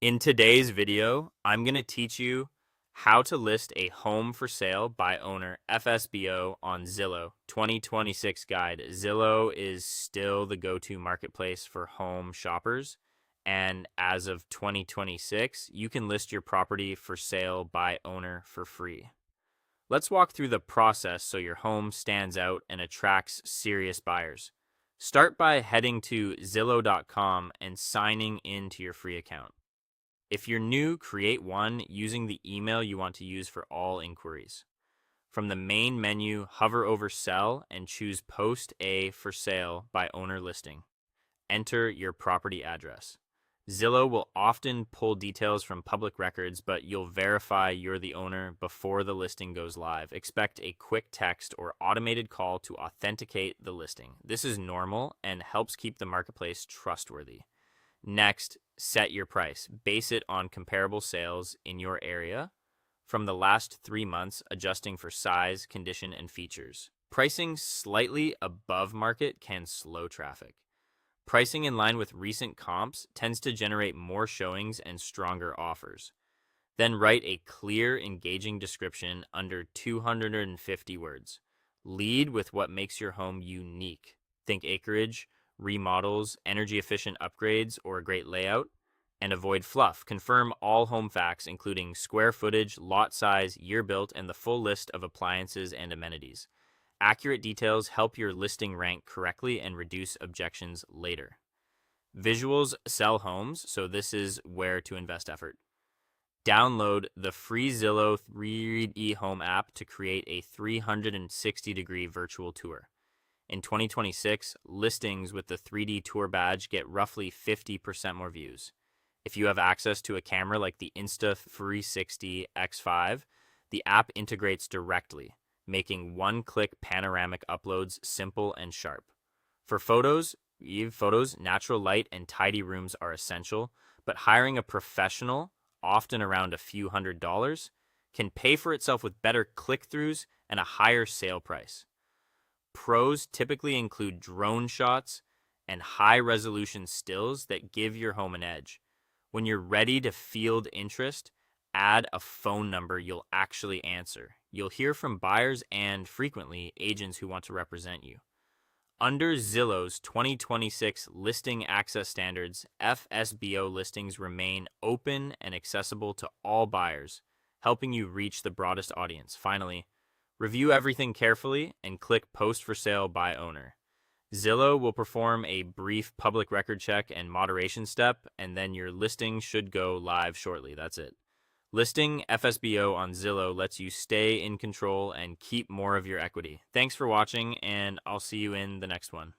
In today's video, I'm going to teach you how to list a home for sale by owner FSBO on Zillow 2026 guide. Zillow is still the go-to marketplace for home shoppers, and as of 2026, you can list your property for sale by owner for free. Let's walk through the process so your home stands out and attracts serious buyers. Start by heading to Zillow.com and signing into your free account. If you're new, create one using the email you want to use for all inquiries. From the main menu, hover over Sell and choose Post a for sale by owner listing. Enter your property address. Zillow will often pull details from public records, but you'll verify you're the owner before the listing goes live. Expect a quick text or automated call to authenticate the listing. This is normal and helps keep the marketplace trustworthy. Next, set your price. Base it on comparable sales in your area from the last 3 months, adjusting for size, condition, and features. Pricing slightly above market can slow traffic. Pricing in line with recent comps tends to generate more showings and stronger offers. Then write a clear, engaging description under 250 words. Lead with what makes your home unique. Think acreage, remodels, energy efficient upgrades, or a great layout. And avoid fluff. Confirm all home facts, including square footage, lot size, year built, and the full list of appliances and amenities. Accurate details help your listing rank correctly and reduce objections later. Visuals sell homes, so this is where to invest effort. Download the free Zillow 3D Home app to create a 360-degree virtual tour. In 2026, listings with the 3D Tour badge get roughly 50% more views. If you have access to a camera like the Insta360 X5, the app integrates directly, making one-click panoramic uploads simple and sharp. For photos, natural light and tidy rooms are essential, but hiring a professional, often around a few $100s, can pay for itself with better click-throughs and a higher sale price. Pros typically include drone shots and high-resolution stills that give your home an edge. When you're ready to field interest, add a phone number you'll actually answer. You'll hear from buyers and, frequently, agents who want to represent you. Under Zillow's 2026 listing access standards, FSBO listings remain open and accessible to all buyers, helping you reach the broadest audience. Finally, review everything carefully and click Post for Sale by Owner. Zillow will perform a brief public record check and moderation step, and then your listing should go live shortly. That's it. Listing FSBO on Zillow lets you stay in control and keep more of your equity. Thanks for watching, and I'll see you in the next one.